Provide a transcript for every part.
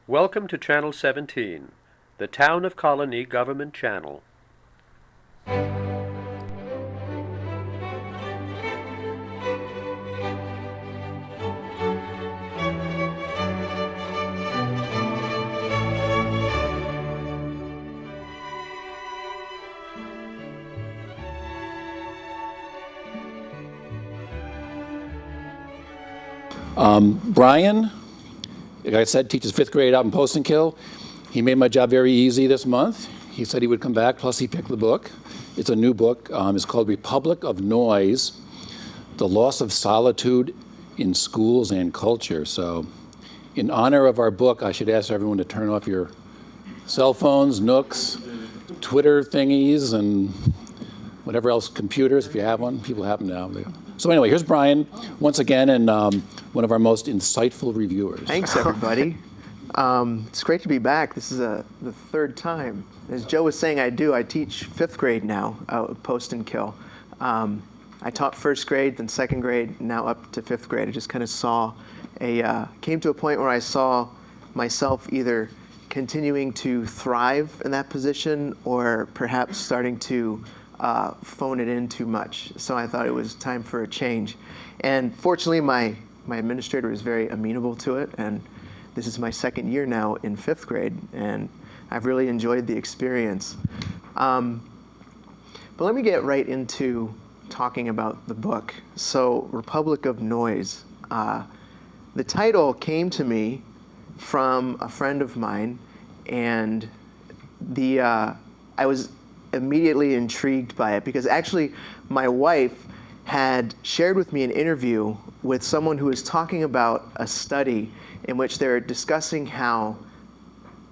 Welcome to Channel 17, the Town of Colonie Government Channel. Brian, like I said, teaches fifth grade out in Post and Kill. He made my job very easy this month. He said he would come back, plus he picked the book. It's a new book. It's called Republic of Noise, The Loss of Solitude in Schools and Culture. So in honor of our book, I should ask everyone to turn off your cell phones, Nooks, Twitter thingies, and whatever else, computers, if you have one. People have them now. So anyway, here's Brian, once again, and one of our most insightful reviewers. Thanks, everybody. It's great to be back. This is the third time. As Joe was saying, I teach fifth grade now out at Post and Kill. I taught first grade, then second grade, now up to fifth grade. I just kind of came to a point where I saw myself either continuing to thrive in that position or perhaps starting to phone it in too much. So I thought it was time for a change. And fortunately, my administrator is very amenable to it. And this is my second year now in fifth grade. And I've really enjoyed the experience. But let me get right into talking about the book. So, Republic of Noise. The title came to me from a friend of mine. And I was immediately intrigued by it because actually my wife had shared with me an interview with someone who was talking about a study in which they're discussing how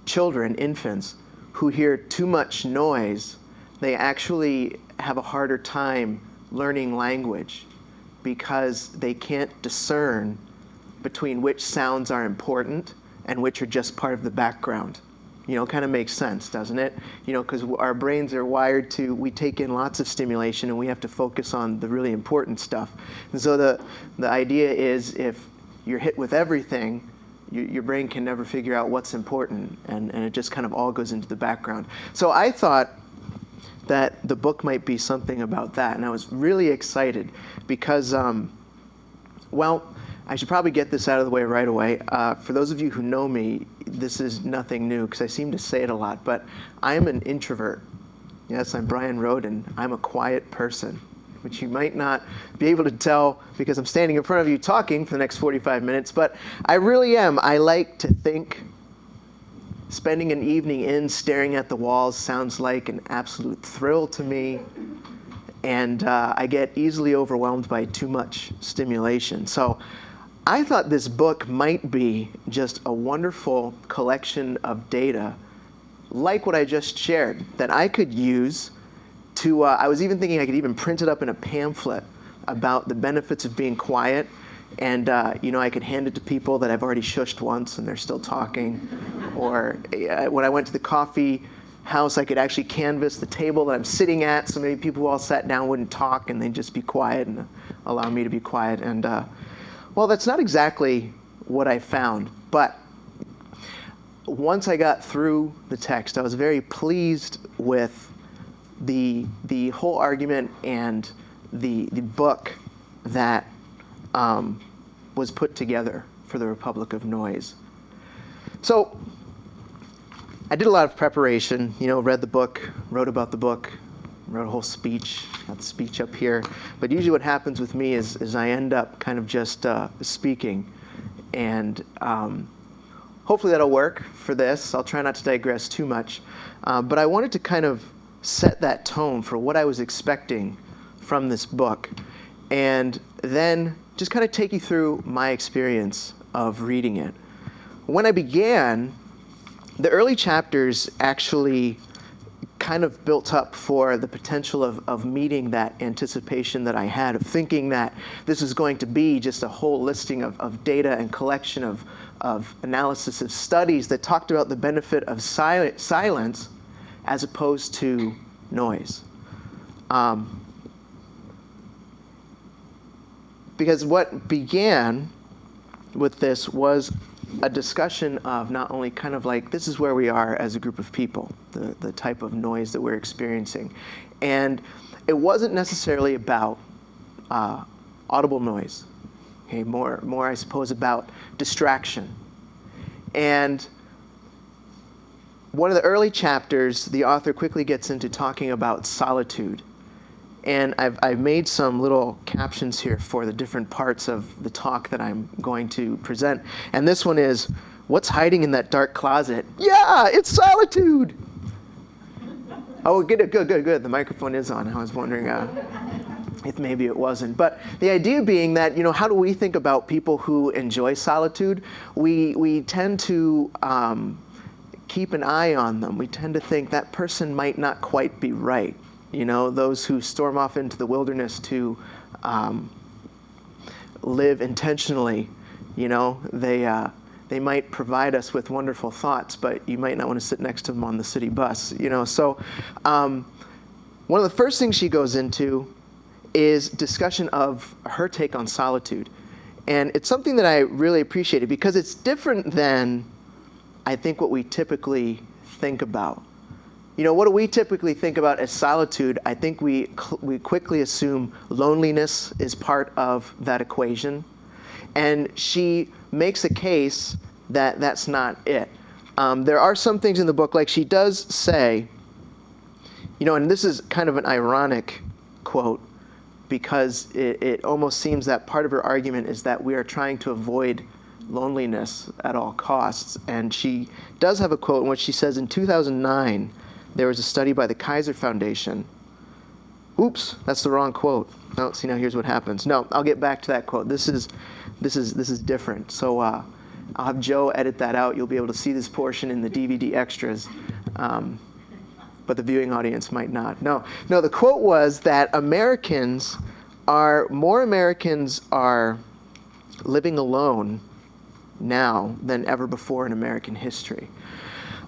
children, infants, who hear too much noise, they actually have a harder time learning language because they can't discern between which sounds are important and which are just part of the background. You know, kind of makes sense, doesn't it? You know, because our brains are wired to, we take in lots of stimulation and we have to focus on the really important stuff. And so the idea is if you're hit with everything, your brain can never figure out what's important and it just kind of all goes into the background. So I thought that the book might be something about that. And I was really excited because, well, I should probably get this out of the way right away. For those of you who know me, this is nothing new because I seem to say it a lot, but I am an introvert. Yes, I'm Brian Rhode, and I'm a quiet person, which you might not be able to tell because I'm standing in front of you talking for the next 45 minutes, but I really am. I like to think. Spending an evening in staring at the walls sounds like an absolute thrill to me, and I get easily overwhelmed by too much stimulation. So I thought this book might be just a wonderful collection of data, like what I just shared, that I could use to, I was even thinking I could even print it up in a pamphlet about the benefits of being quiet. And, you know, I could hand it to people that I've already shushed once and they're still talking. Or when I went to the coffee house, I could actually canvas the table that I'm sitting at, so maybe people who all sat down wouldn't talk and they'd just be quiet and allow me to be quiet. And, well, that's not exactly what I found, but once I got through the text, I was very pleased with the whole argument and the book that was put together for the Republic of Noise. So I did a lot of preparation, you know, read the book, wrote about the book, wrote a whole speech, got the speech up here. But usually what happens with me is I end up kind of just speaking. And hopefully that'll work for this. I'll try not to digress too much. But I wanted to kind of set that tone for what I was expecting from this book. And then just kind of take you through my experience of reading it. When I began, the early chapters actually kind of built up for the potential of meeting that anticipation that I had, of thinking that this was going to be just a whole listing of data and collection of analysis of studies that talked about the benefit of silence as opposed to noise. Because what began with this was a discussion of not only kind of like, this is where we are as a group of people, the type of noise that we're experiencing. And it wasn't necessarily about audible noise, okay, more I suppose about distraction. And one of the early chapters, the author quickly gets into talking about solitude. And I've made some little captions here for the different parts of the talk that I'm going to present. And this one is, what's hiding in that dark closet? Yeah, it's solitude. Oh, good. The microphone is on. I was wondering if maybe it wasn't. But the idea being that, how do we think about people who enjoy solitude? We tend to keep an eye on them. We tend to think that person might not quite be right. Those who storm off into the wilderness to live intentionally, they might provide us with wonderful thoughts, but you might not want to sit next to them on the city bus, So one of the first things she goes into is discussion of her take on solitude. And it's something that I really appreciated because it's different than, I think, what we typically think about. What do we typically think about as solitude? I think we quickly assume loneliness is part of that equation. And she makes a case that that's not it. There are some things in the book, like she does say, and this is kind of an ironic quote, because it almost seems that part of her argument is that we are trying to avoid loneliness at all costs. And she does have a quote in which she says, in 2009, there was a study by the Kaiser Foundation. Oops, that's the wrong quote. Oh, see, now here's what happens. No, I'll get back to that quote. This is different. So I'll have Joe edit that out. You'll be able to see this portion in the DVD extras, but the viewing audience might not. No, the quote was that more Americans are living alone now than ever before in American history.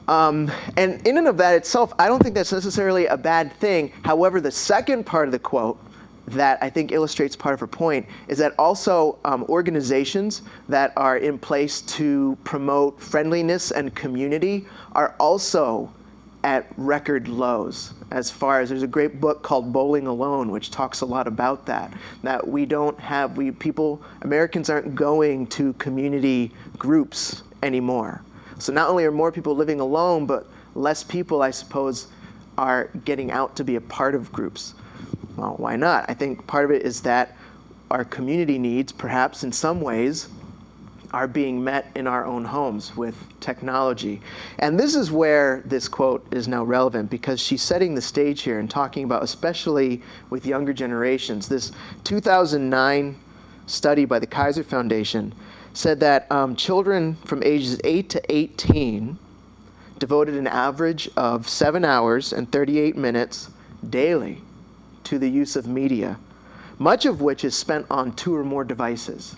And in and of that itself, I don't think that's necessarily a bad thing. However, the second part of the quote that I think illustrates part of her point is that also organizations that are in place to promote friendliness and community are also at record lows. As far as, there's a great book called Bowling Alone, which talks a lot about that Americans aren't going to community groups anymore. So not only are more people living alone, but less people, I suppose, are getting out to be a part of groups. Well, why not? I think part of it is that our community needs, perhaps in some ways, are being met in our own homes with technology. And this is where this quote is now relevant, because she's setting the stage here and talking about, especially with younger generations, this 2009 study by the Kaiser Foundation said that children from ages 8 to 18 devoted an average of 7 hours and 38 minutes daily to the use of media, much of which is spent on 2 or more devices.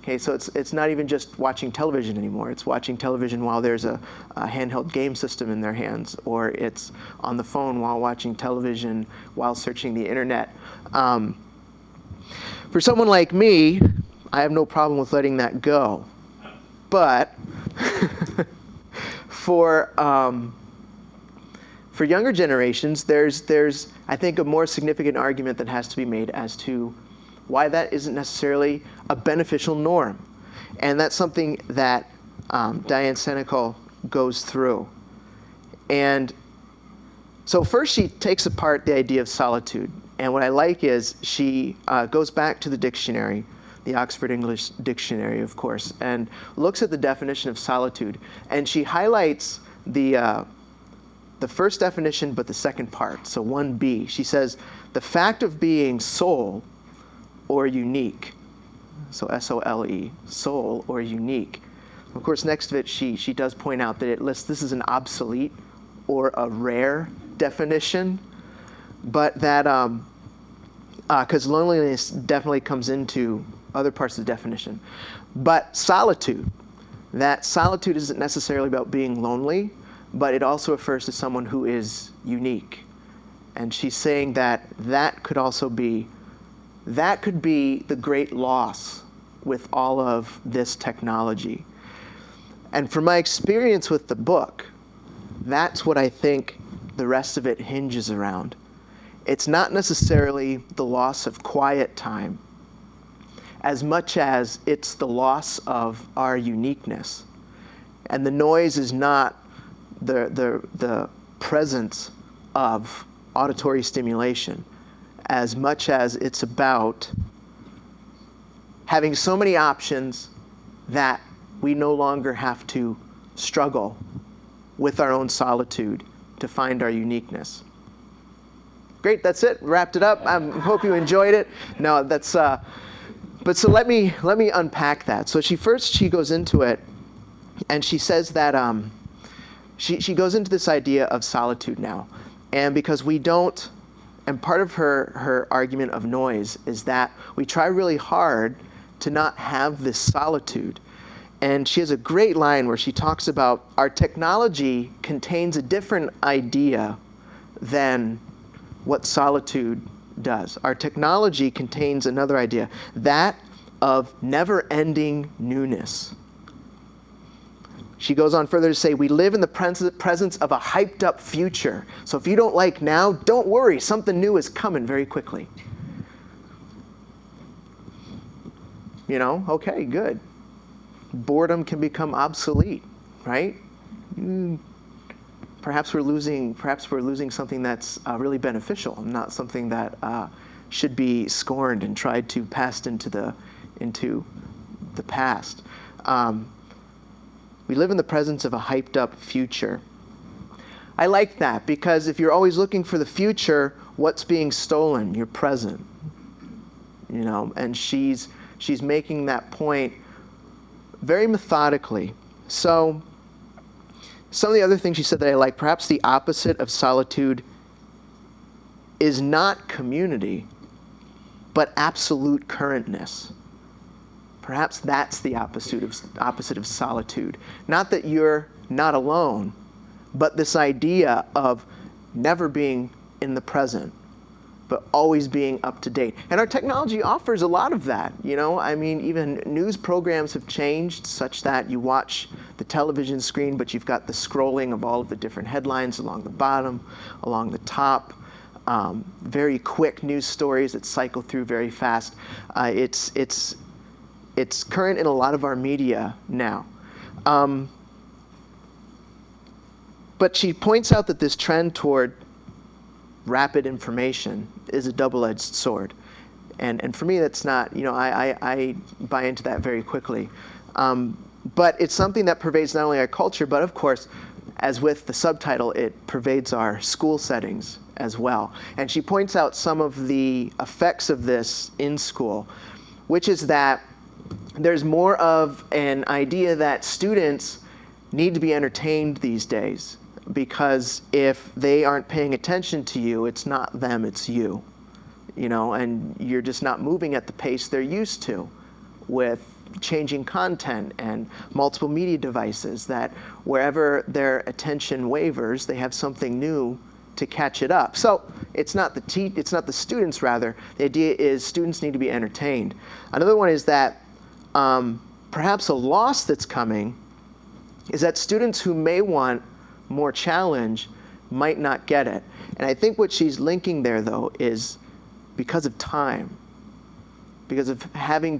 Okay, so it's not even just watching television anymore. It's watching television while there's a handheld game system in their hands, or it's on the phone while watching television, while searching the internet. For someone like me, I have no problem with letting that go. But for younger generations, there's I think a more significant argument that has to be made as to why that isn't necessarily a beneficial norm. And that's something that Diane Senechal goes through. And so first she takes apart the idea of solitude. And what I like is she goes back to the dictionary, the Oxford English Dictionary, of course, and looks at the definition of solitude. And she highlights the first definition, but the second part, so 1b. She says, the fact of being sole or unique. So S-O-L-E, sole or unique. Of course, next to it, she does point out that it lists this is an obsolete or a rare definition, but that, because loneliness definitely comes into other parts of the definition. But solitude, that solitude isn't necessarily about being lonely, but it also refers to someone who is unique. And she's saying that that could be the great loss with all of this technology. And from my experience with the book, that's what I think the rest of it hinges around. It's not necessarily the loss of quiet time as much as it's the loss of our uniqueness. And the noise is not the presence of auditory stimulation as much as it's about having so many options that we no longer have to struggle with our own solitude to find our uniqueness. Great, that's it. Wrapped it up. I hope you enjoyed it. No, that's. But so let me unpack that. So she goes into it, and she says that she goes into this idea of solitude now, and because we don't, and part of her argument of noise is that we try really hard to not have this solitude. And she has a great line where she talks about our technology contains a different idea than what solitude does. Our technology contains another idea, that of never-ending newness. She goes on further to say, we live in the presence of a hyped-up future. So if you don't like now, don't worry, something new is coming very quickly. You know, okay, good. Boredom can become obsolete, right? Perhaps we're losing something that's really beneficial, not something that should be scorned and tried to pass into the past. We live in the presence of a hyped up future. I like that because if you're always looking for the future, what's being stolen? Your present. You know, and she's making that point very methodically. So some of the other things she said that I like, perhaps the opposite of solitude is not community, but absolute currentness. Perhaps that's the opposite of solitude. Not that you're not alone, but this idea of never being in the present, but always being up to date. And our technology offers a lot of that. You know, I mean, even news programs have changed such that you watch the television screen, but you've got the scrolling of all of the different headlines along the bottom, along the top. Very quick news stories that cycle through very fast. It's current in a lot of our media now. But she points out that this trend toward rapid information is a double-edged sword. And for me, that's not, you know, I buy into that very quickly. But it's something that pervades not only our culture, but of course, as with the subtitle, it pervades our school settings as well. And she points out some of the effects of this in school, which is that there's more of an idea that students need to be entertained these days, because if they aren't paying attention to you, it's not them, it's you. You know, and you're just not moving at the pace they're used to with changing content and multiple media devices, that wherever their attention wavers, they have something new to catch it up. So it's not the students, rather. The idea is students need to be entertained. Another one is that perhaps a loss that's coming is that students who may want more challenge might not get it. And I think what she's linking there, though, is because of time, because of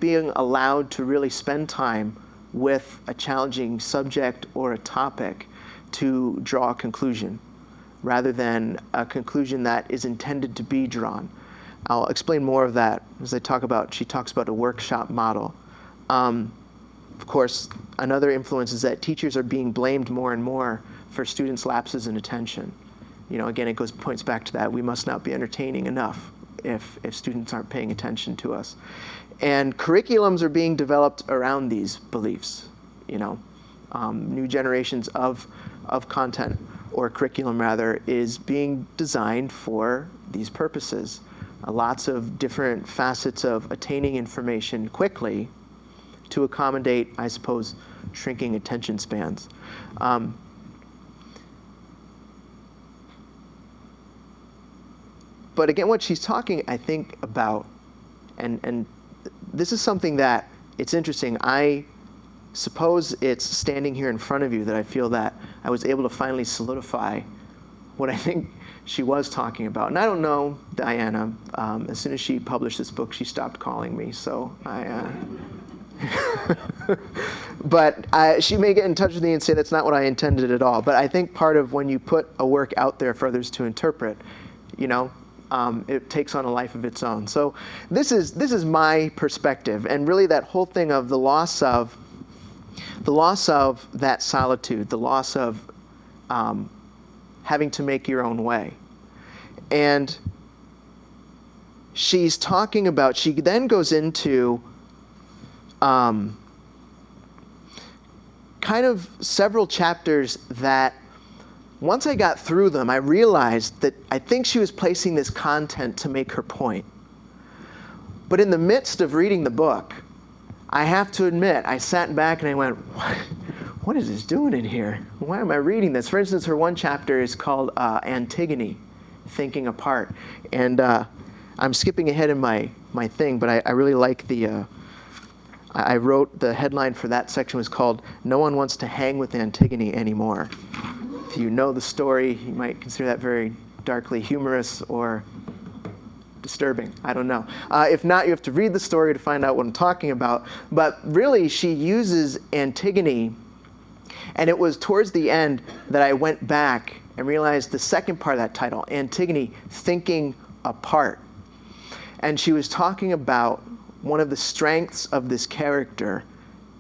being allowed to really spend time with a challenging subject or a topic to draw a conclusion, rather than a conclusion that is intended to be drawn. I'll explain more of that as she talks about a workshop model. Of course, another influence is that teachers are being blamed more and more for students' lapses in attention. You know, again, it points back to that. We must not be entertaining enough if students aren't paying attention to us. And curriculums are being developed around these beliefs. You know, new generations of content, or curriculum rather, is being designed for these purposes. Lots of different facets of attaining information quickly to accommodate, I suppose, shrinking attention spans. But again, what she's talking, I think, about, and this is something that, it's interesting, I suppose it's standing here in front of you that I feel that I was able to finally solidify what I think she was talking about. And I don't know Diana. As soon as she published this book, she stopped calling me. So but she may get in touch with me and say that's not what I intended at all. But I think part of when you put a work out there for others to interpret, it takes on a life of its own. So this is my perspective, and really that whole thing of the loss of that solitude, the loss of having to make your own way. And she's talking about, she then goes into kind of several chapters that once I got through them, I realized that I think she was placing this content to make her point. But in the midst of reading the book, I have to admit, I sat back and I went, what is this doing in here? Why am I reading this? For instance, her one chapter is called Antigone, Thinking Apart. And I'm skipping ahead in my thing, but I really like I wrote the headline for that section was called, No One Wants to Hang with Antigone Anymore. If you know the story, you might consider that very darkly humorous or disturbing. I don't know. If not, you have to read the story to find out what I'm talking about. But really, she uses Antigone, and it was towards the end that I went back and realized the second part of that title, Antigone, Thinking Apart. And she was talking about one of the strengths of this character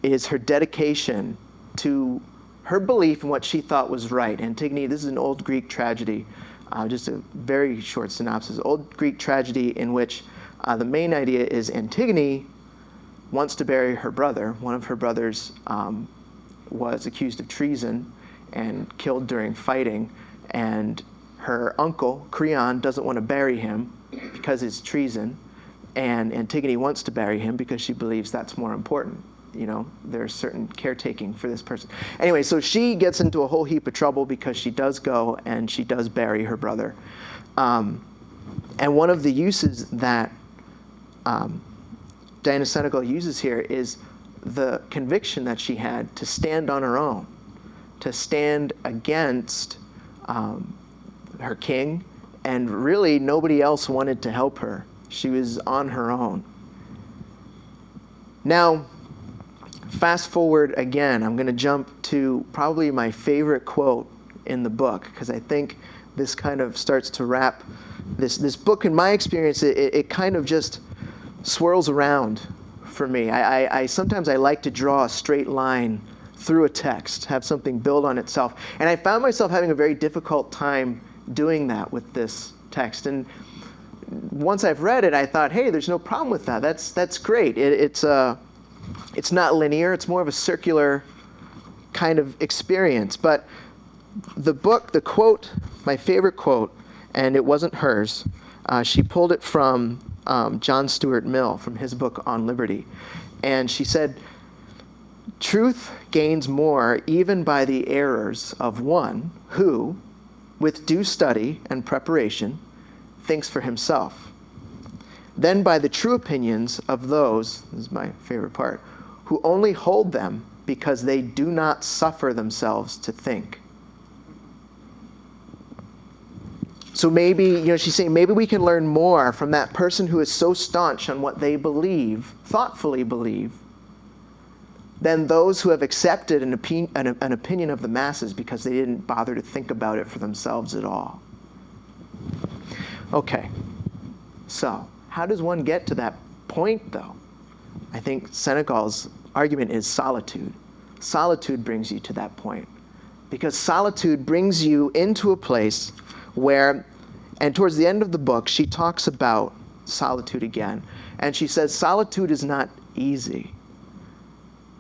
is her dedication to her belief in what she thought was right. Antigone, this is an old Greek tragedy, just a very short synopsis. Old Greek tragedy in which the main idea is Antigone wants to bury her brother. One of her brothers was accused of treason and killed during fighting, and her uncle, Creon, doesn't want to bury him because it's treason, and Antigone wants to bury him because she believes that's more important. There's certain caretaking for this person. Anyway, so she gets into a whole heap of trouble because she does go and she does bury her brother. And one of the uses that Diana Senechal uses here is the conviction that she had to stand on her own, to stand against her king, and really nobody else wanted to help her. She was on her own. Now, fast forward again, I'm going to jump to probably my favorite quote in the book, because I think this kind of starts to wrap this book. In my experience, it kind of just swirls around for me. I sometimes I like to draw a straight line through a text, have something build on itself. And I found myself having a very difficult time doing that with this text. And once I've read it, I thought, hey, there's no problem with that. That's great. It's not linear. It's more of a circular kind of experience. But the book, the quote, my favorite quote, and it wasn't hers, she pulled it from John Stuart Mill, from his book On Liberty. And she said, "Truth gains more even by the errors of one who, with due study and preparation, thinks for himself, than by the true opinions of those," this is my favorite part, "who only hold them because they do not suffer themselves to think." So maybe, she's saying maybe we can learn more from that person who is so staunch on what they believe, thoughtfully believe, than those who have accepted an opinion of the masses because they didn't bother to think about it for themselves at all. Okay, so how does one get to that point, though? I think Senechal's argument is solitude. Solitude brings you to that point, because solitude brings you into a place where, and towards the end of the book, she talks about solitude again. And she says solitude is not easy.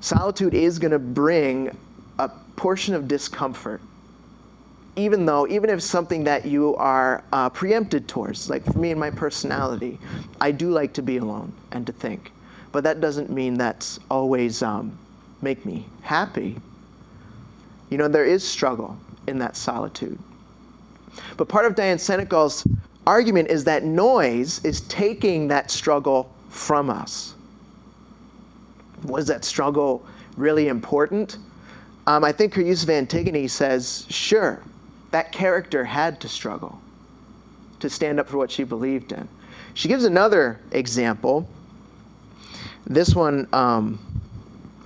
Solitude is going to bring a portion of discomfort, even if it's something that you are preempted towards. Like for me and my personality, I do like to be alone and to think. But that doesn't mean that's always make me happy. There is struggle in that solitude. But part of Diana Senechal's argument is that noise is taking that struggle from us. What does that struggle really important, I think her use of Antigone says, sure, that character had to struggle to stand up for what she believed in. She gives another example. This one,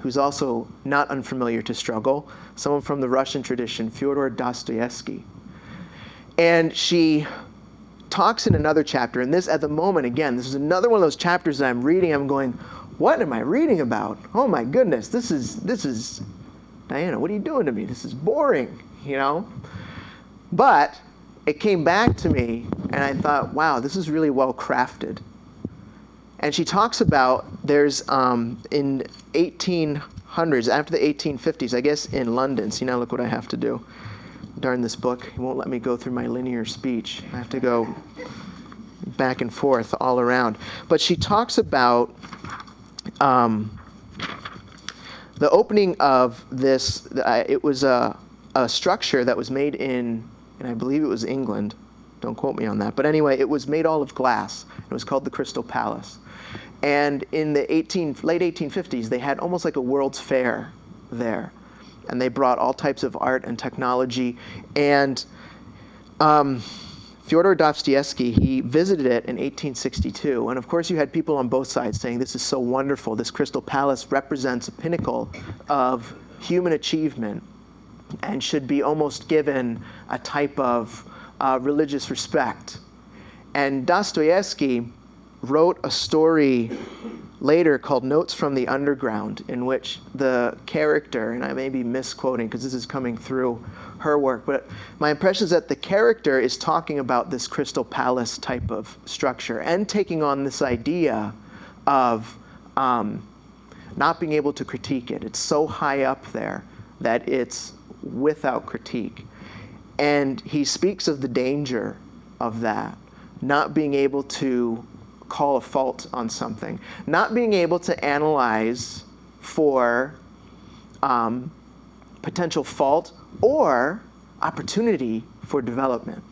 who's also not unfamiliar to struggle, someone from the Russian tradition, Fyodor Dostoevsky. And she talks in another chapter, and this, at the moment, again, this is another one of those chapters that I'm reading, I'm going, what am I reading about? Oh my goodness, this is, Diana, what are you doing to me? This is boring, you know? But it came back to me, and I thought, wow, this is really well crafted. And she talks about, there's, in 1800s, after the 1850s, I guess in London, see now look what I have to do. Darn this book, it won't let me go through my linear speech. I have to go back and forth all around. But she talks about the opening of this, it was a structure that was made in, and I believe it was England, don't quote me on that, but anyway, it was made all of glass. It was called the Crystal Palace. And in the late 1850s, they had almost like a World's Fair there. And they brought all types of art and technology. And Fyodor Dostoevsky, he visited it in 1862. And of course, you had people on both sides saying, this is so wonderful. This Crystal Palace represents a pinnacle of human achievement and should be almost given a type of religious respect. And Dostoevsky wrote a story later called Notes from the Underground, in which the character, and I may be misquoting because this is coming through her work, but my impression is that the character is talking about this Crystal Palace type of structure and taking on this idea of not being able to critique it. It's so high up there that it's without critique. And he speaks of the danger of that, not being able to call a fault on something, not being able to analyze for potential fault or opportunity for development.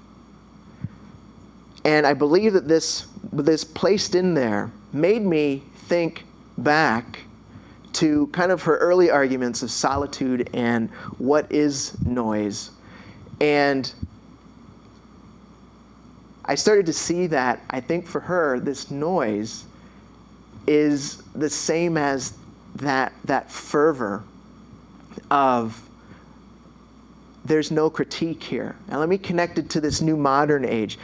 And I believe that this placed in there made me think back to kind of her early arguments of solitude and what is noise. And I started to see that, I think for her, this noise is the same as that fervor of there's no critique here. And let me connect it to this new modern age.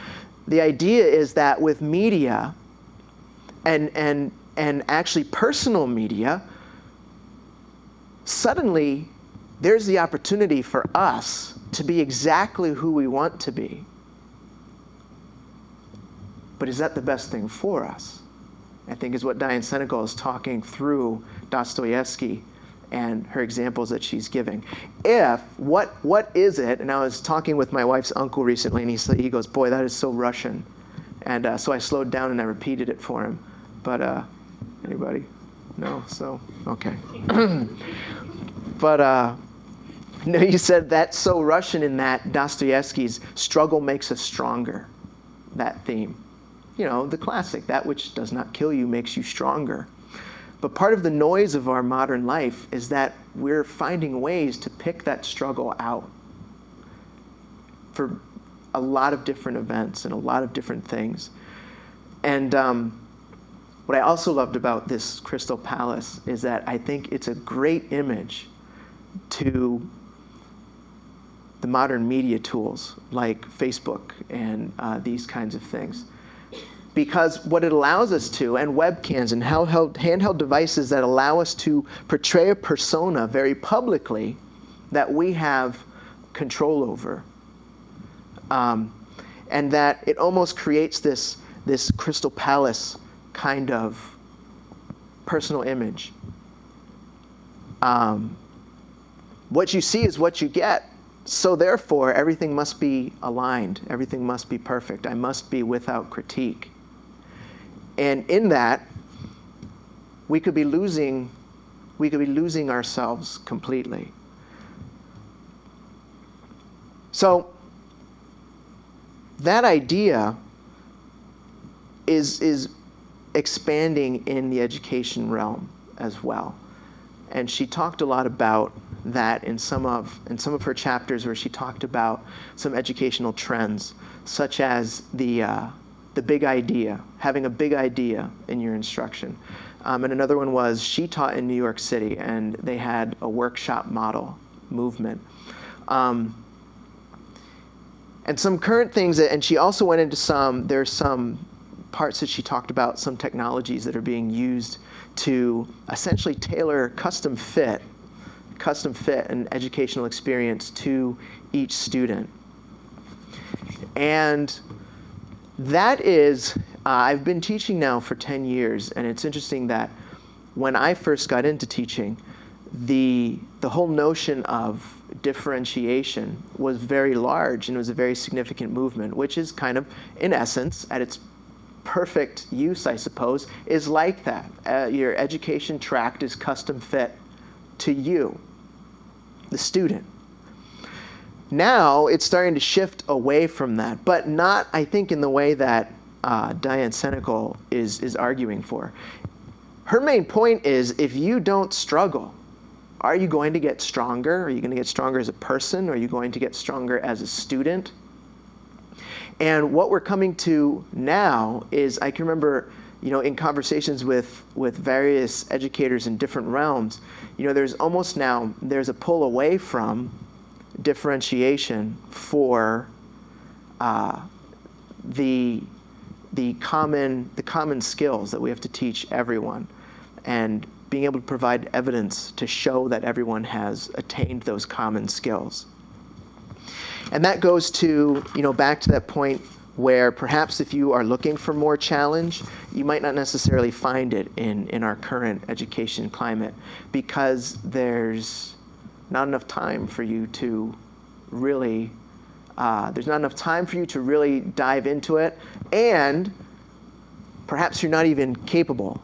The idea is that with media and actually personal media, suddenly there's the opportunity for us to be exactly who we want to be. But is that the best thing for us? I think is what Diane Senechal is talking through Dostoevsky and her examples that she's giving. What is it, and I was talking with my wife's uncle recently, and he goes, boy, that is so Russian. And so I slowed down and I repeated it for him. But anybody? No? So, okay. But no, you said that's so Russian in that Dostoevsky's struggle makes us stronger, that theme. You know, the classic, that which does not kill you makes you stronger. But part of the noise of our modern life is that we're finding ways to pick that struggle out for a lot of different events and a lot of different things. And what I also loved about this Crystal Palace is that I think it's a great image to the modern media tools like Facebook and these kinds of things. Because what it allows us to, and webcams and handheld devices that allow us to portray a persona very publicly that we have control over. And that it almost creates this Crystal Palace kind of personal image. What you see is what you get. So therefore, everything must be aligned. Everything must be perfect. I must be without critique. And in that, we could be losing ourselves completely. So that idea is expanding in the education realm as well. And she talked a lot about that in some of her chapters, where she talked about some educational trends, such as the big idea, having a big idea in your instruction. And another one was, she taught in New York City, and they had a workshop model movement. And some current things, and she also went into there's some parts that she talked about, some technologies that are being used to essentially tailor custom fit an educational experience to each student. And that is, I've been teaching now for 10 years, and it's interesting that when I first got into teaching, the whole notion of differentiation was very large, and it was a very significant movement, which is kind of, in essence, at its perfect use, I suppose, is like that. Your education tract is custom fit to you, the student. Now it's starting to shift away from that, but not, I think, in the way that Diane Senechal is arguing for. Her main point is, if you don't struggle, are you going to get stronger? Are you going to get stronger as a person? Are you going to get stronger as a student? And what we're coming to now is, I can remember, in conversations with various educators in different realms, there's almost now, there's a pull away from differentiation for the common skills that we have to teach everyone, and being able to provide evidence to show that everyone has attained those common skills. And that goes to, back to that point where perhaps if you are looking for more challenge, you might not necessarily find it in our current education climate, because there's not enough time for you to really, dive into it, and perhaps you're not even capable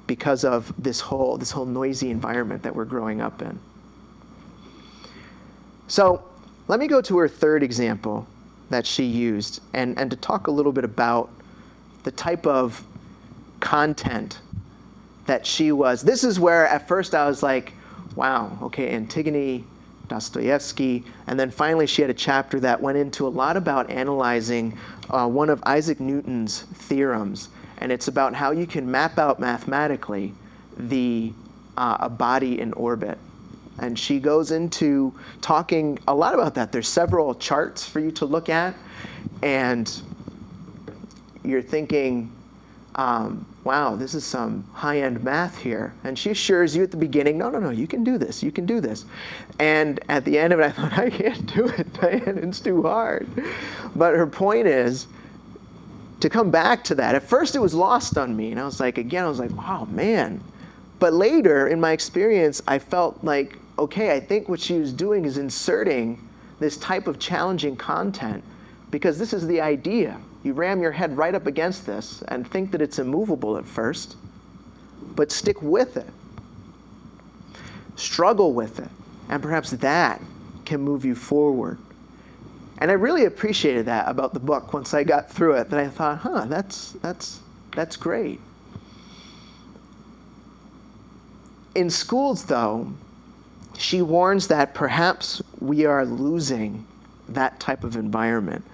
because of this whole noisy environment that we're growing up in. So let me go to her third example that she used, and to talk a little bit about the type of content that she was. This is where at first I was like, wow, okay, Antigone, Dostoevsky, and then finally she had a chapter that went into a lot about analyzing one of Isaac Newton's theorems, and it's about how you can map out mathematically a body in orbit. And she goes into talking a lot about that. There's several charts for you to look at, and you're thinking, wow, this is some high-end math here. And she assures you at the beginning, no, you can do this, you can do this. And at the end of it, I thought, I can't do it, Diane, it's too hard. But her point is, to come back to that, at first it was lost on me, and I was like, wow, man. But later, in my experience, I felt like, okay, I think what she was doing is inserting this type of challenging content, because this is the idea. You ram your head right up against this and think that it's immovable at first, but stick with it. Struggle with it, and perhaps that can move you forward. And I really appreciated that about the book once I got through it, that I thought, that's great. In schools, though, she warns that perhaps we are losing that type of environment,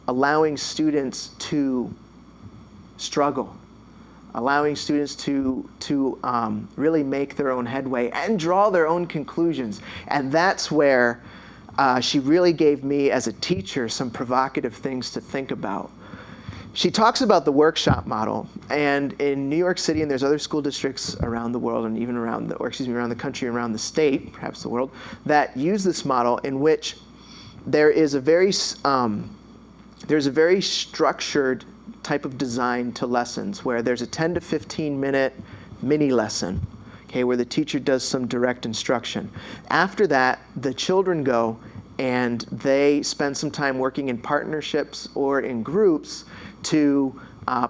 allowing students to struggle, allowing students to really make their own headway and draw their own conclusions. And that's where she really gave me, as a teacher, some provocative things to think about. She talks about the workshop model, and in New York City, and there's other school districts around the world, and even around the country, around the state, perhaps the world, that use this model, in which there is there's a very structured type of design to lessons, where there's a 10 to 15 minute mini lesson, okay, where the teacher does some direct instruction. After that, the children go and they spend some time working in partnerships or in groups to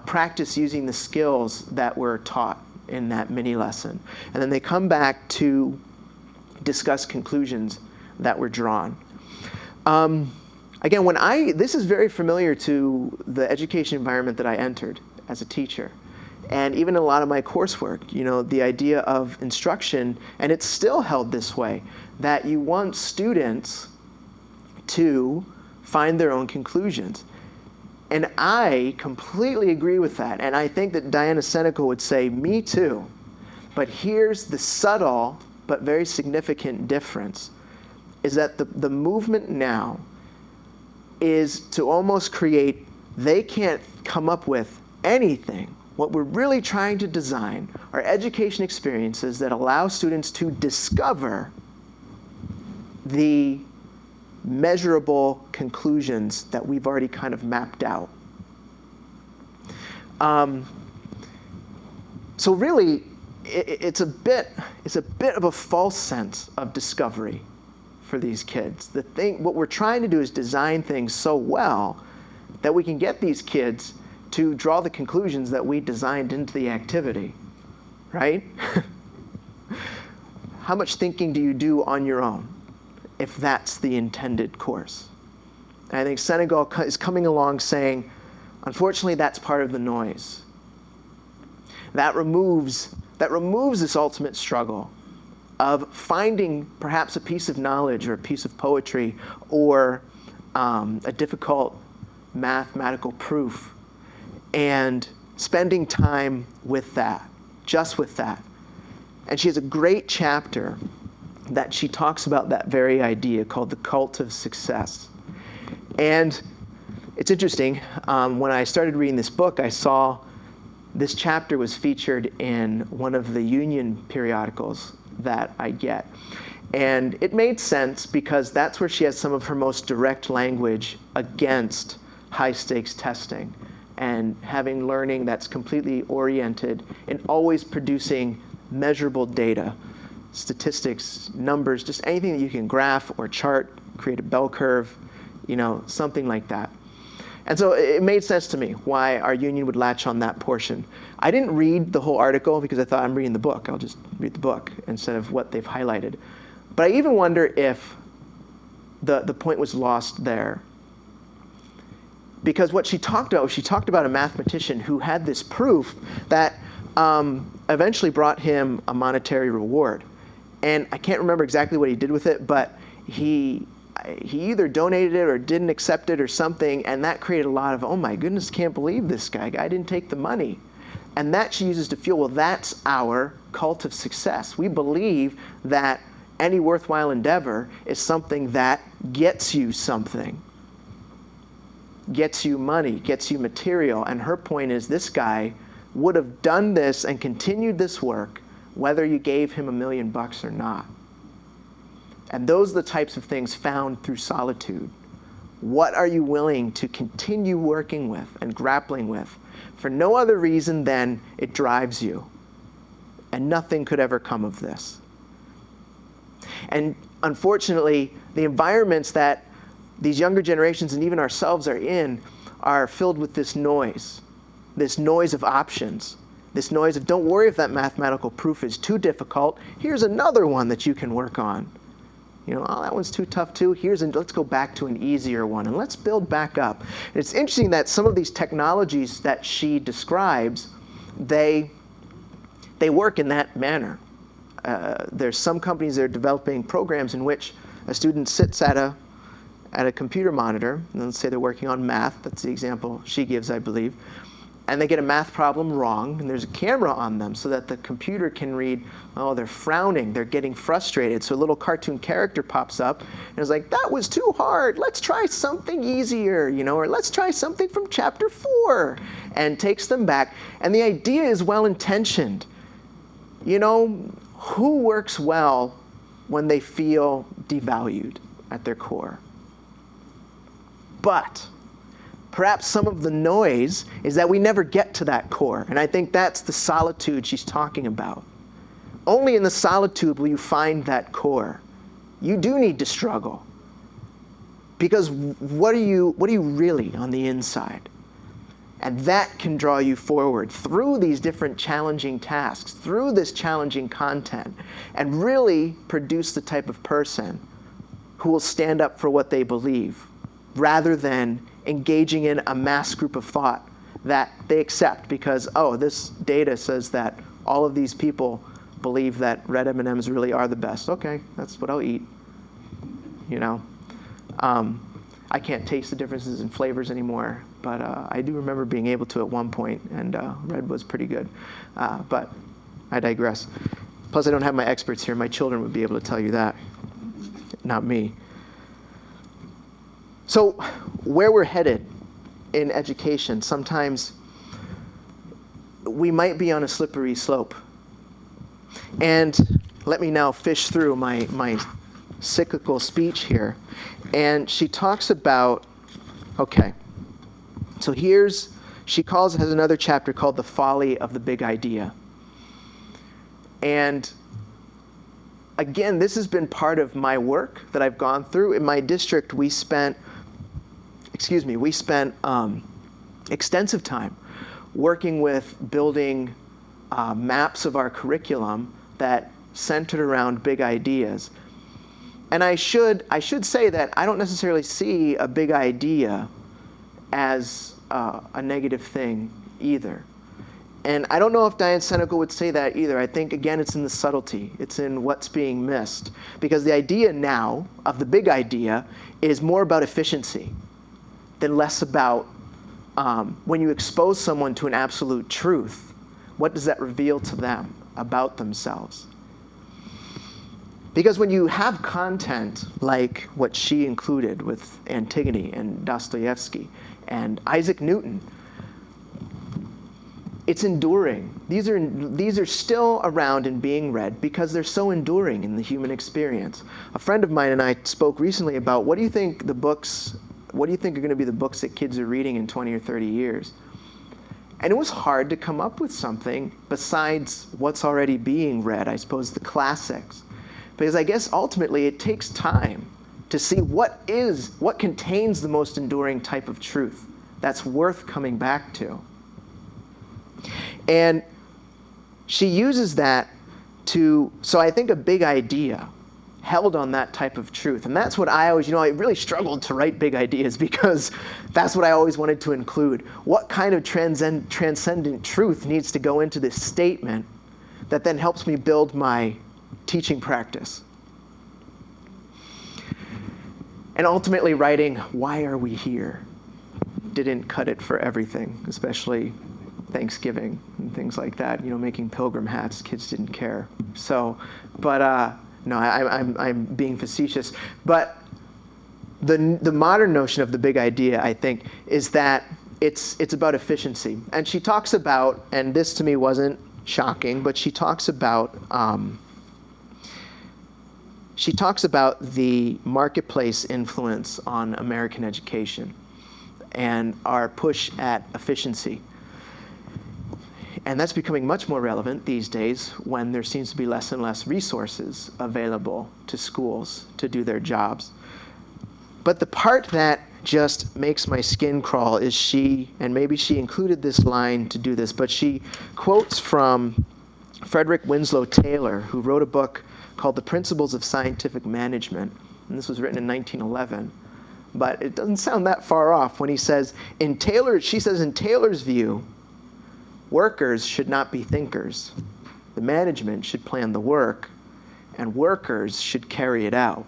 practice using the skills that were taught in that mini lesson. And then they come back to discuss conclusions that were drawn. Again, this is very familiar to the education environment that I entered as a teacher. And even a lot of my coursework, the idea of instruction, and it's still held this way, that you want students to find their own conclusions. And I completely agree with that. And I think that Diana Senechal would say, me too. But here's the subtle but very significant difference, is that the movement now is to almost create, they can't come up with anything. What we're really trying to design are education experiences that allow students to discover the measurable conclusions that we've already kind of mapped out. So really, it's a bit of a false sense of discovery for these kids. What we're trying to do is design things so well that we can get these kids to draw the conclusions that we designed into the activity, right? How much thinking do you do on your own if that's the intended course? And I think Senechal is coming along saying, unfortunately, that's part of the noise. That removes this ultimate struggle of finding perhaps a piece of knowledge or a piece of poetry or a difficult mathematical proof and spending time with that, just with that. And she has a great chapter that she talks about that very idea called the cult of success. And it's interesting, when I started reading this book, I saw this chapter was featured in one of the union periodicals that I get. And it made sense because that's where she has some of her most direct language against high-stakes testing and having learning that's completely oriented and always producing measurable data, statistics, numbers, just anything that you can graph or chart, create a bell curve, something like that. And so it made sense to me why our union would latch on that portion. I didn't read the whole article because I thought, I'm reading the book. I'll just read the book instead of what they've highlighted. But I even wonder if the point was lost there. Because what she talked about a mathematician who had this proof that eventually brought him a monetary reward. And I can't remember exactly what he did with it, but he either donated it or didn't accept it or something, and that created a lot of, oh my goodness, can't believe this guy didn't take the money. And that she uses to fuel, well, that's our cult of success. We believe that any worthwhile endeavor is something that gets you something, gets you money, gets you material. And her point is this guy would have done this and continued this work whether you gave him $1 million or not. And those are the types of things found through Solitude. What are you willing to continue working with and grappling with for no other reason than it drives you? And nothing could ever come of this. And unfortunately, the environments that these younger generations and even ourselves are in are filled with this noise of options, this noise of don't worry if that mathematical proof is too difficult. Here's another one that you can work on. Oh, that one's too tough too. Let's go back to an easier one and let's build back up. And it's interesting that some of these technologies that she describes, they work in that manner. There's some companies that are developing programs in which a student sits at a computer monitor, and let's say they're working on math. That's the example she gives, I believe. And they get a math problem wrong, and there's a camera on them so that the computer can read, oh, they're frowning, they're getting frustrated. So a little cartoon character pops up, and it's like, that was too hard. Let's try something easier, or let's try something from chapter 4, and takes them back. And the idea is well-intentioned. Who works well when they feel devalued at their core? But perhaps some of the noise is that we never get to that core. And I think that's the solitude she's talking about. Only in the solitude will you find that core. You do need to struggle. Because what are you really on the inside? And that can draw you forward through these different challenging tasks, through this challenging content, and really produce the type of person who will stand up for what they believe, rather than engaging in a mass group of thought that they accept because, oh, this data says that all of these people believe that red M&Ms really are the best. Okay, that's what I'll eat. You know, I can't taste the differences in flavors anymore, but I do remember being able to at one point, and red was pretty good. But I digress. Plus, I don't have my experts here. My children would be able to tell you that, not me. So where we're headed in education, sometimes we might be on a slippery slope. And let me now fish through my cyclical speech here. And she talks about, okay, so she has another chapter called The Folly of the Big Idea. And again, this has been part of my work that I've gone through. In my district, we spent extensive time working with building maps of our curriculum that centered around big ideas. And I should say that I don't necessarily see a big idea as a negative thing either. And I don't know if Diane Senechal would say that either. I think, again, it's in the subtlety. It's in what's being missed. Because the idea now of the big idea is more about efficiency than less about when you expose someone to an absolute truth, what does that reveal to them about themselves? Because when you have content like what she included with Antigone and Dostoevsky and Isaac Newton, it's enduring. These are still around and being read because they're so enduring in the human experience. A friend of mine and I spoke recently about what do you think are going to be the books that kids are reading in 20 or 30 years? And it was hard to come up with something besides what's already being read, I suppose the classics. Because I guess ultimately it takes time to see what contains the most enduring type of truth that's worth coming back to. And she uses that so I think a big idea held on that type of truth. And that's what I always, I really struggled to write big ideas because that's what I always wanted to include. What kind of transcendent truth needs to go into this statement that then helps me build my teaching practice? And ultimately writing, why are we here? Didn't cut it for everything, especially Thanksgiving and things like that. Making pilgrim hats, kids didn't care. So, but no, I'm being facetious. But the modern notion of the big idea, I think, is that it's about efficiency. And she talks about, and this to me wasn't shocking, but she talks about the marketplace influence on American education and our push at efficiency. And that's becoming much more relevant these days when there seems to be less and less resources available to schools to do their jobs. But the part that just makes my skin crawl is and maybe she included this line to do this, but she quotes from Frederick Winslow Taylor, who wrote a book called The Principles of Scientific Management. And this was written in 1911. But it doesn't sound that far off when he says, in Taylor's view, workers should not be thinkers. The management should plan the work, and workers should carry it out.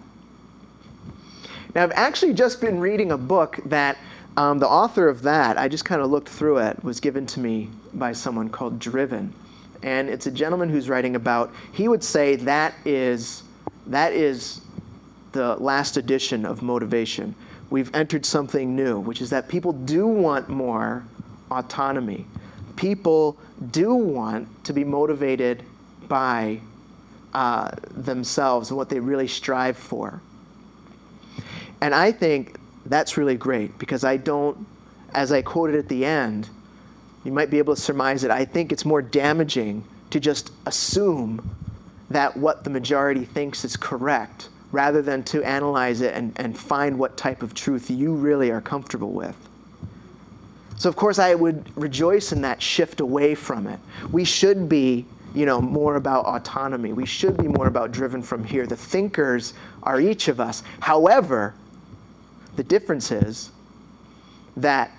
Now, I've actually just been reading a book that the author of that, I just kind of looked through it, was given to me by someone called Driven. And it's a gentleman who's writing about, he would say that is the last edition of motivation. We've entered something new, which is that people do want more autonomy. People do want to be motivated by themselves and what they really strive for. And I think that's really great because as I quoted at the end, you might be able to surmise it, I think it's more damaging to just assume that what the majority thinks is correct rather than to analyze it and find what type of truth you really are comfortable with. So of course I would rejoice in that shift away from it. We should be, more about autonomy. We should be more about driven from here. The thinkers are each of us. However, the difference is that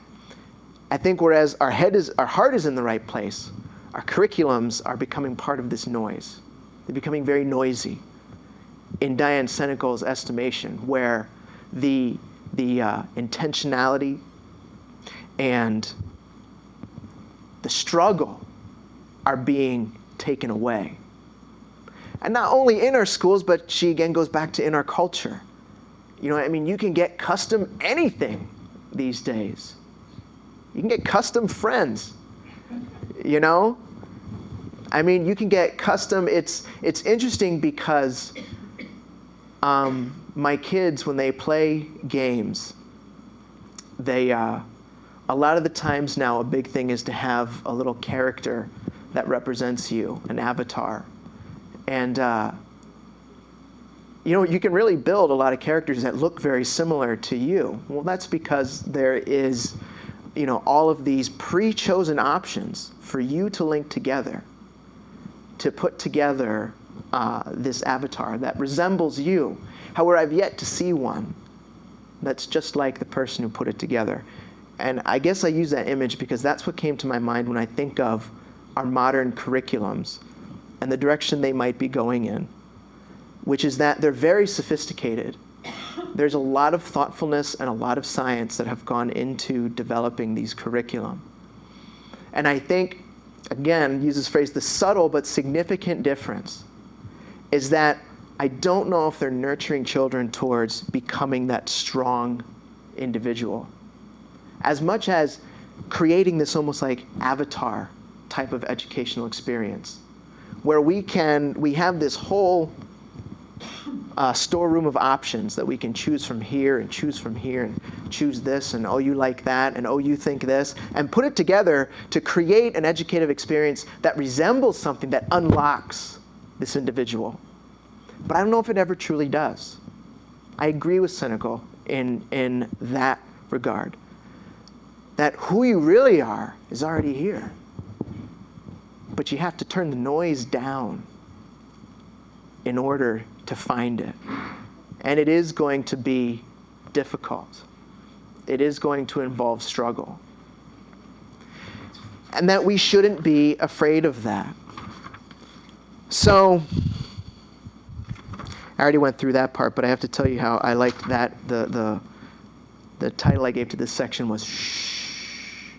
I think whereas our heart is in the right place, our curriculums are becoming part of this noise. They're becoming very noisy. In Diane Senechal's estimation, where the intentionality and the struggle are being taken away. And not only in our schools, but she again goes back to in our culture. You know, I mean, you can get custom anything these days. You can get custom friends, you know? I mean, you can get custom, it's interesting because my kids, when they play games, they, a lot of the times now a big thing is to have a little character that represents you, an avatar. And, you know, you can really build a lot of characters that look very similar to you. Well, that's because there is, you know, all of these pre-chosen options for you to link together, to put together this avatar that resembles you. However, I've yet to see one that's just like the person who put it together. And I guess I use that image because that's what came to my mind when I think of our modern curriculums and the direction they might be going in, which is that they're very sophisticated. There's a lot of thoughtfulness and a lot of science that have gone into developing these curriculum. And I think, again, use this phrase, the subtle but significant difference is that I don't know if they're nurturing children towards becoming that strong individual, as much as creating this almost like avatar type of educational experience, where we have this whole storeroom of options that we can choose from here and choose from here and choose this and oh, you like that and oh, you think this, and put it together to create an educative experience that resembles something that unlocks this individual. But I don't know if it ever truly does. I agree with Senechal in that regard, that who you really are is already here. But you have to turn the noise down in order to find it. And it is going to be difficult. It is going to involve struggle. And that we shouldn't be afraid of that. So, I already went through that part, but I have to tell you how I liked that. The title I gave to this section was Shh,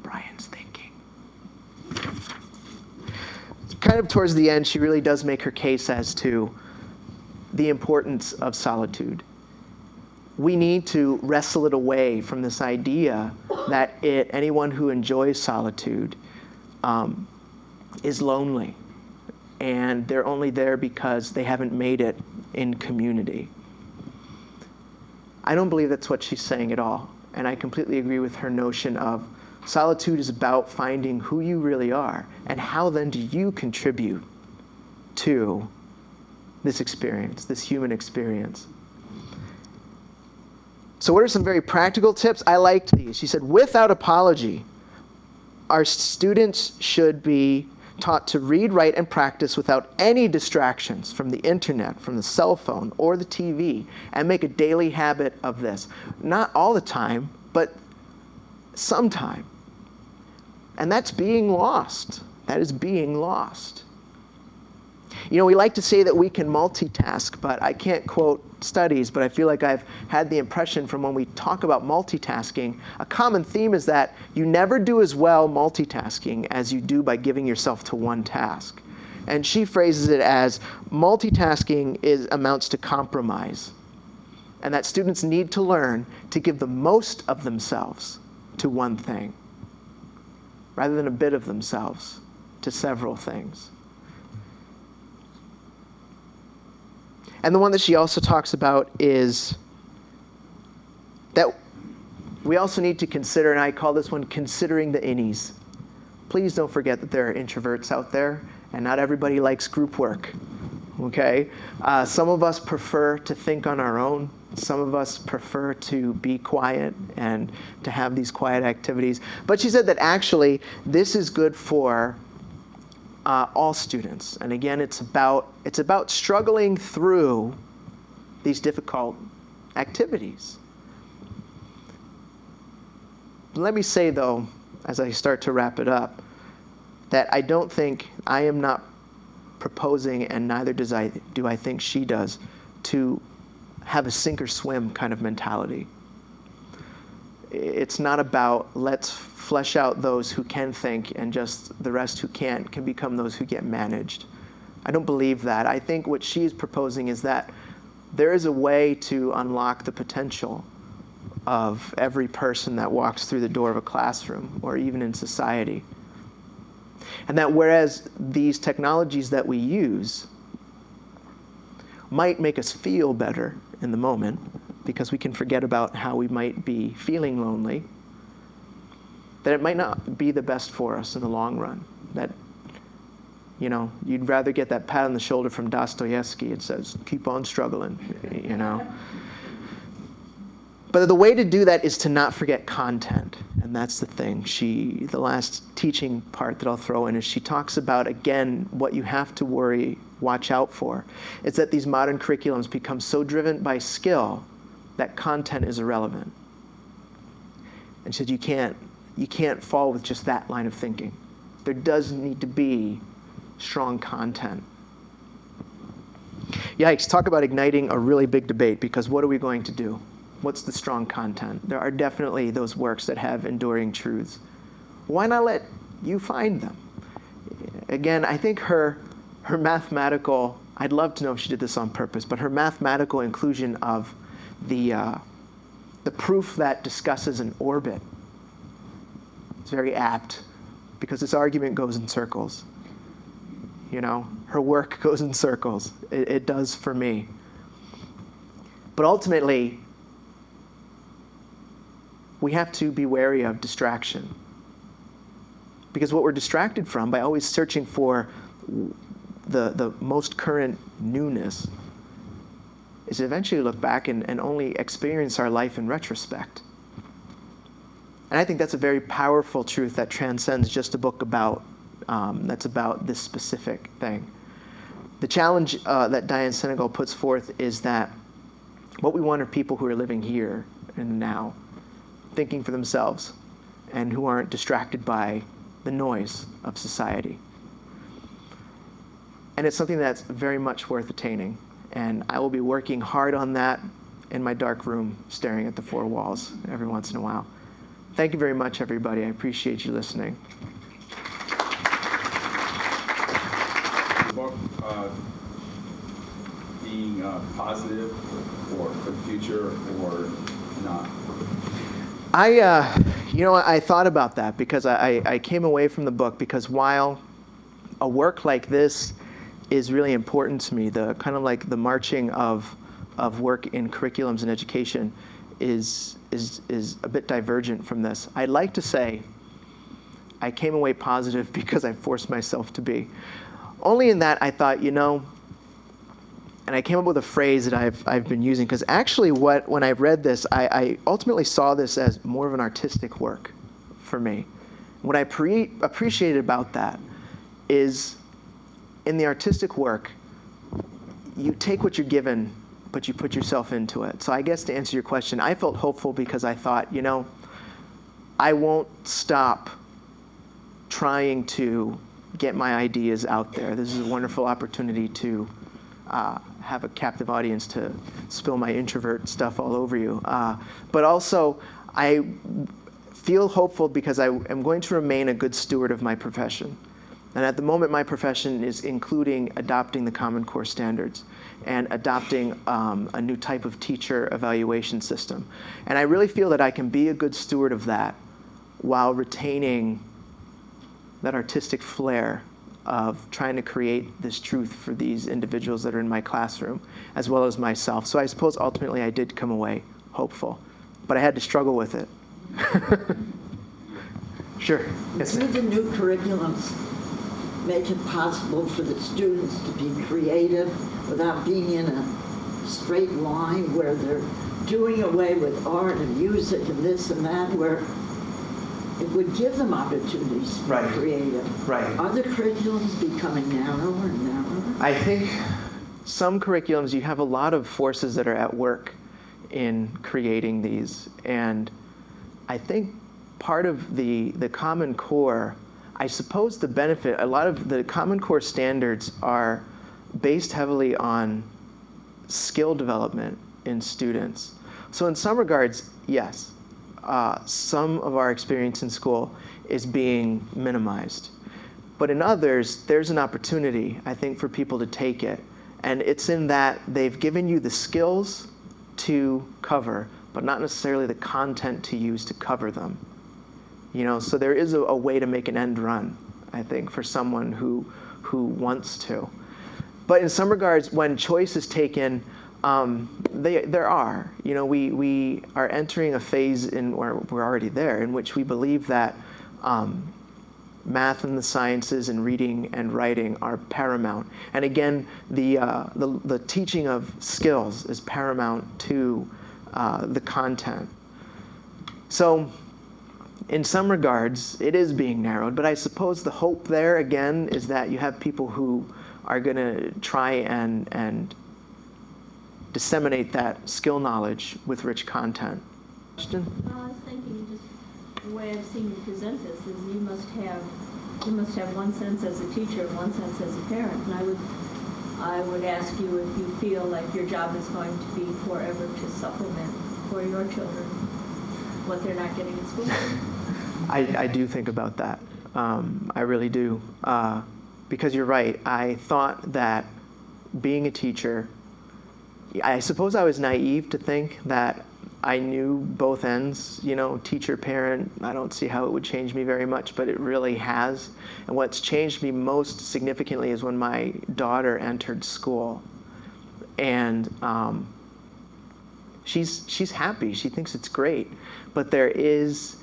Brian's Thinking. Kind of towards the end, she really does make her case as to the importance of solitude. We need to wrestle it away from this idea that anyone who enjoys solitude is lonely, and they're only there because they haven't made it in community. I don't believe that's what she's saying at all, and I completely agree with her notion of solitude is about finding who you really are, and how then do you contribute to this experience, this human experience. So what are some very practical tips? I liked these. She said, without apology, our students should be taught to read, write, and practice without any distractions from the internet, from the cell phone, or the TV, and make a daily habit of this. Not all the time, but sometime. And that's being lost. That is being lost. You know, we like to say that we can multitask, but I can't quote studies, but I feel like I've had the impression from when we talk about multitasking, a common theme is that you never do as well multitasking as you do by giving yourself to one task. And she phrases it as multitasking amounts to compromise, and that students need to learn to give the most of themselves to one thing, rather than a bit of themselves to several things. And the one that she also talks about is that we also need to consider, and I call this one considering the Innies. Please don't forget that there are introverts out there, and not everybody likes group work, okay? Some of us prefer to think on our own. Some of us prefer to be quiet and to have these quiet activities. But she said that actually this is good for all students. And again, it's about struggling through these difficult activities. Let me say, though, as I start to wrap it up, that I am not proposing, and neither do I think she does, to have a sink or swim kind of mentality. It's not about let's flesh out those who can think and just the rest who can't can become those who get managed. I don't believe that. I think what she's proposing is that there is a way to unlock the potential of every person that walks through the door of a classroom or even in society. And that whereas these technologies that we use might make us feel better in the moment, because we can forget about how we might be feeling lonely, that it might not be the best for us in the long run. That, you know, you'd rather get that pat on the shoulder from Dostoevsky. It says, keep on struggling, you know. But the way to do that is to not forget content. And that's the thing. The last teaching part that I'll throw in is she talks about, again, what you have to watch out for. It's that these modern curriculums become so driven by skill that content is irrelevant. And she said you can't fall with just that line of thinking. There does need to be strong content. Yikes, talk about igniting a really big debate, because what are we going to do? What's the strong content? There are definitely those works that have enduring truths. Why not let you find them? Again, I think her mathematical, I'd love to know if she did this on purpose, but her mathematical inclusion of the proof that discusses an orbit is very apt, because this argument goes in circles. You know, her work goes in circles. It does for me. But ultimately, we have to be wary of distraction. Because what we're distracted from by always searching for the most current newness is to eventually look back and only experience our life in retrospect. And I think that's a very powerful truth that transcends just a book that's about this specific thing. The challenge that Diane Senechal puts forth is that what we want are people who are living here and now, thinking for themselves, and who aren't distracted by the noise of society. And it's something that's very much worth attaining. And I will be working hard on that in my dark room, staring at the four walls every once in a while. Thank you very much, everybody. I appreciate you listening. Being positive for the future or not? I thought about that, because I came away from the book, because while a work like this is really important to me, the kind of like the marching of work in curriculums and education is a bit divergent from this. I'd like to say I came away positive because I forced myself to be. Only in that I thought, and I came up with a phrase that I've been using, because actually when I read this, I ultimately saw this as more of an artistic work for me. What I appreciated about that is, in the artistic work, you take what you're given, but you put yourself into it. So I guess to answer your question, I felt hopeful because I thought, I won't stop trying to get my ideas out there. This is a wonderful opportunity to have a captive audience to spill my introvert stuff all over you. But also, I feel hopeful because I am going to remain a good steward of my profession. And at the moment, my profession is including adopting the Common Core standards and adopting a new type of teacher evaluation system. And I really feel that I can be a good steward of that while retaining that artistic flair of trying to create this truth for these individuals that are in my classroom, as well as myself. So I suppose ultimately I did come away hopeful, but I had to struggle with it. Sure. Yes, Do the new curriculums make it possible for the students to be creative without being in a straight line where they're doing away with art and music and this and that, where it would give them opportunities to be creative? Right. Are the curriculums becoming narrower and narrower? I think some curriculums, you have a lot of forces that are at work in creating these. And I think part of the Common Core, I suppose the benefit, a lot of the Common Core standards are based heavily on skill development in students. So in some regards, yes, some of our experience in school is being minimized. But in others, there's an opportunity, I think, for people to take it. And it's in that they've given you the skills to cover, but not necessarily the content to use to cover them. You know, so there is a way to make an end run, I think, for someone who wants to. But in some regards, when choice is taken, there are. You know, we are entering a phase where we're already there, in which we believe that math and the sciences and reading and writing are paramount. And again, the teaching of skills is paramount to the content. So in some regards, it is being narrowed, but I suppose the hope there, again, is that you have people who are going to try and disseminate that skill knowledge with rich content. Question? Well, I was thinking, just the way I've seen you present this is you must have one sense as a teacher and one sense as a parent. And I would ask you if you feel like your job is going to be forever to supplement for your children what they're not getting in school. I do think about that. I really do. Because you're right. I thought that being a teacher, I suppose I was naive to think that I knew both ends, you know, teacher, parent. I don't see how it would change me very much, but it really has. And what's changed me most significantly is when my daughter entered school. And she's happy. She thinks it's great. But it's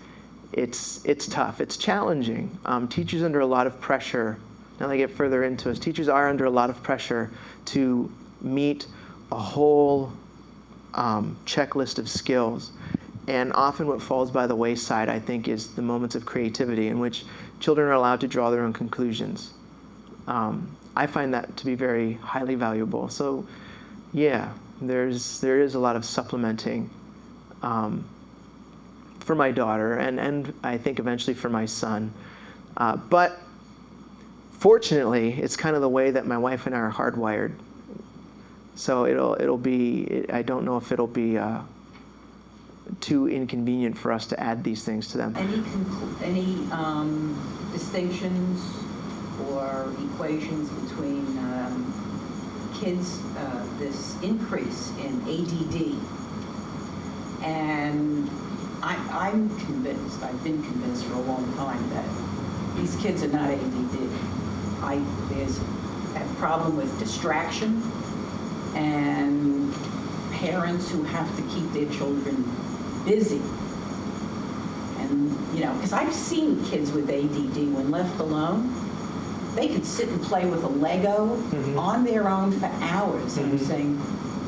tough. It's challenging. Teachers under a lot of pressure. Now I get further into it. Teachers are under a lot of pressure to meet a whole checklist of skills. And often what falls by the wayside, I think, is the moments of creativity in which children are allowed to draw their own conclusions. I find that to be very highly valuable. So yeah, there is a lot of supplementing for my daughter and I think eventually for my son. But fortunately, it's kind of the way that my wife and I are hardwired. So it'll be, I don't know if it'll be too inconvenient for us to add these things to them. Any distinctions or equations between kids, this increase in ADD, and I'm convinced, I've been convinced for a long time that these kids are not ADD. There's a problem with distraction and parents who have to keep their children busy. And, you know, because I've seen kids with ADD, when left alone, they could sit and play with a Lego on their own for hours. And I'm saying,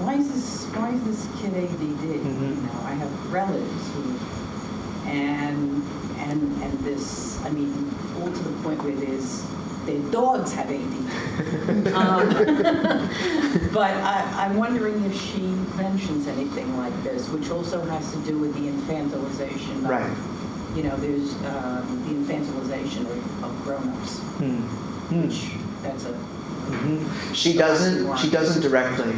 why is this kid ADD? You know, I have relatives who, and this, I mean, all to the point where their dogs have ADD. But I'm wondering if she mentions anything like this, which also has to do with the infantilization. Right. You know, there's the infantilization of grown-ups, which that's a... She doesn't directly.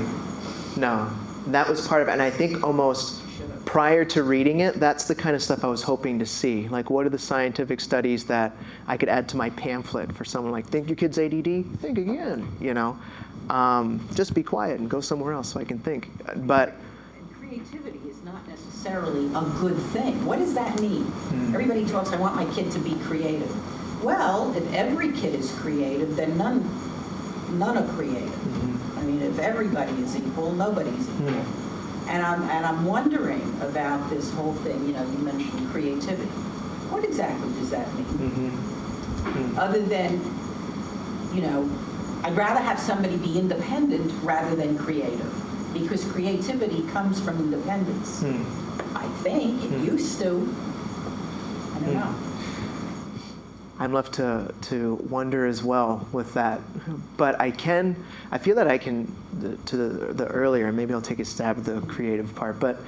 No. That was part of it. And I think almost prior to reading it, that's the kind of stuff I was hoping to see. Like, what are the scientific studies that I could add to my pamphlet for someone like, think your kid's ADD? Think again, you know. Just be quiet and go somewhere else so I can think. But creativity is not necessarily a good thing. What does that mean? Everybody talks, I want my kid to be creative. Well, if every kid is creative, then none are creative. I mean, if everybody is equal, nobody's equal. And I'm wondering about this whole thing. You know, you mentioned creativity. What exactly does that mean? Other than, you know, I'd rather have somebody be independent rather than creative, because creativity comes from independence. I think it used to. I don't know. I'm left to wonder as well with that. But I feel that I can, to the earlier, maybe I'll take a stab at the creative part, but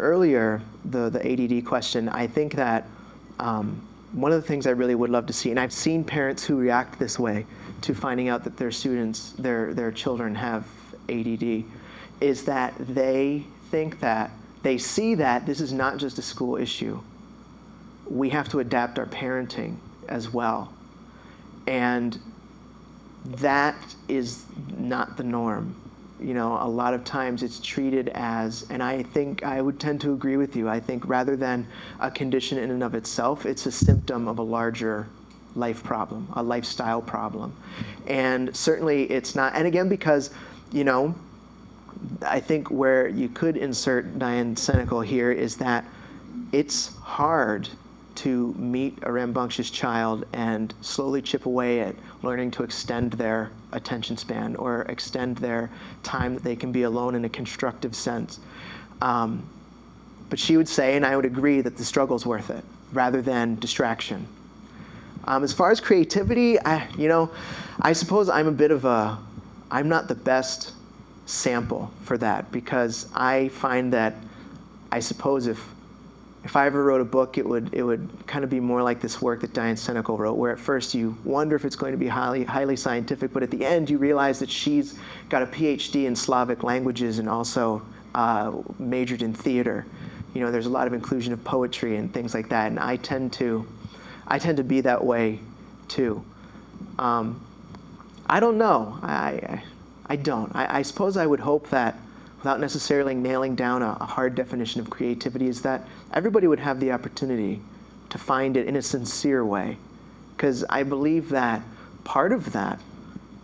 earlier, the ADD question, I think that one of the things I really would love to see, and I've seen parents who react this way to finding out that their students, their children have ADD, is that they think that, they see that this is not just a school issue. We have to adapt our parenting as well. And that is not the norm. You know, a lot of times it's treated as, and I think I would tend to agree with you, I think rather than a condition in and of itself, it's a symptom of a larger life problem, a lifestyle problem. And certainly it's not, and again, because, you know, I think where you could insert Diane Senechal here is that it's hard to meet a rambunctious child and slowly chip away at learning to extend their attention span or extend their time that they can be alone in a constructive sense. But she would say, and I would agree, that the struggle's worth it rather than distraction. As far as creativity, I suppose I'm I'm not the best sample for that, because I find that, I suppose if I ever wrote a book, it would kind of be more like this work that Diane Senechal wrote, where at first you wonder if it's going to be highly scientific, but at the end you realize that she's got a PhD in Slavic languages and also majored in theater. You know, there's a lot of inclusion of poetry and things like that, and I tend to be that way too. I don't know. I don't. I suppose I would hope that, without necessarily nailing down a hard definition of creativity, is that everybody would have the opportunity to find it in a sincere way. Because I believe that part of that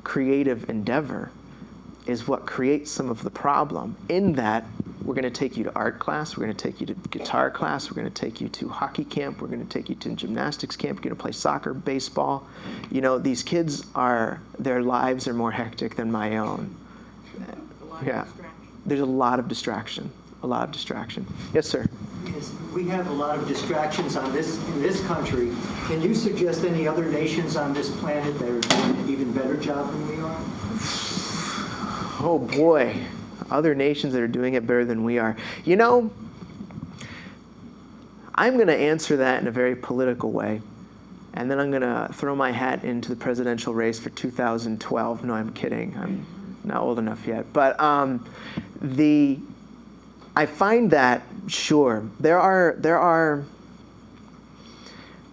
creative endeavor is what creates some of the problem, in that we're going to take you to art class, we're going to take you to guitar class, we're going to take you to hockey camp, we're going to take you to gymnastics camp, you're going to play soccer, baseball. You know, these kids their lives are more hectic than my own. Yeah. There's a lot of distraction, Yes, sir? Yes, we have a lot of distractions in this country. Can you suggest any other nations on this planet that are doing an even better job than we are? Oh boy, other nations that are doing it better than we are. You know, I'm going to answer that in a very political way, and then I'm going to throw my hat into the presidential race for 2012. No, I'm kidding. I'm not old enough yet. But I find that, sure, there are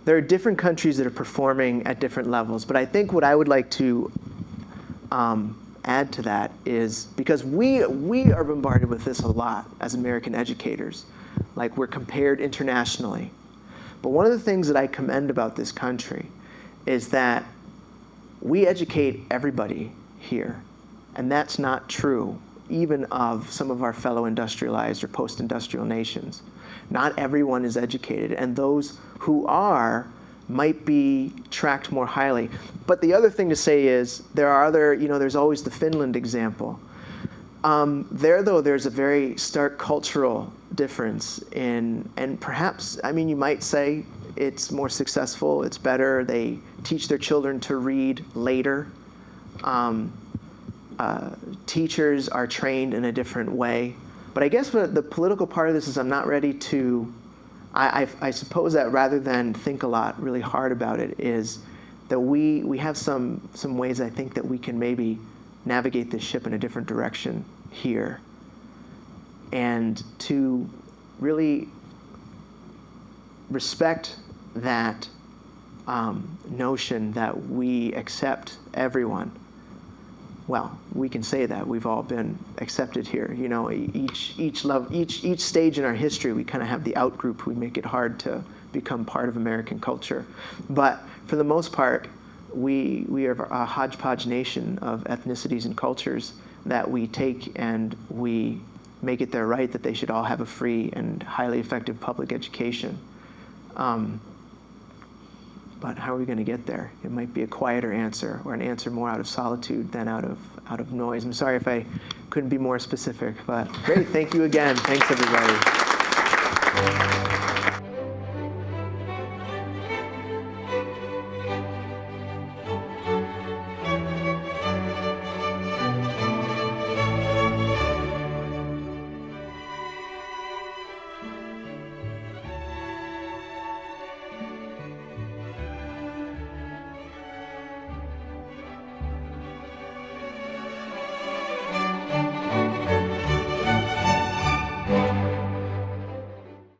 different countries that are performing at different levels. But I think what I would like to add to that is, because we are bombarded with this a lot as American educators, like we're compared internationally. But one of the things that I commend about this country is that we educate everybody here. And that's not true even of some of our fellow industrialized or post-industrial nations. Not everyone is educated, and those who are might be tracked more highly. But the other thing to say is, there's always the Finland example. There's a very stark cultural difference and perhaps, you might say it's more successful, it's better, they teach their children to read later. Teachers are trained in a different way. But I guess the political part of this is I'm not ready to, I suppose that rather than think a lot really hard about it, is that we have some ways I think that we can maybe navigate this ship in a different direction here. And to really respect that notion that we accept everyone. Well, we can say that we've all been accepted here. You know, each stage in our history, we kind of have the out group. We make it hard to become part of American culture. But for the most part, we are a hodgepodge nation of ethnicities and cultures that we take and we make it their right that they should all have a free and highly effective public education. But how are we going to get there? It might be a quieter answer, or an answer more out of solitude than out of noise. I'm sorry if I couldn't be more specific, but great. Thank you again. Thanks, everybody.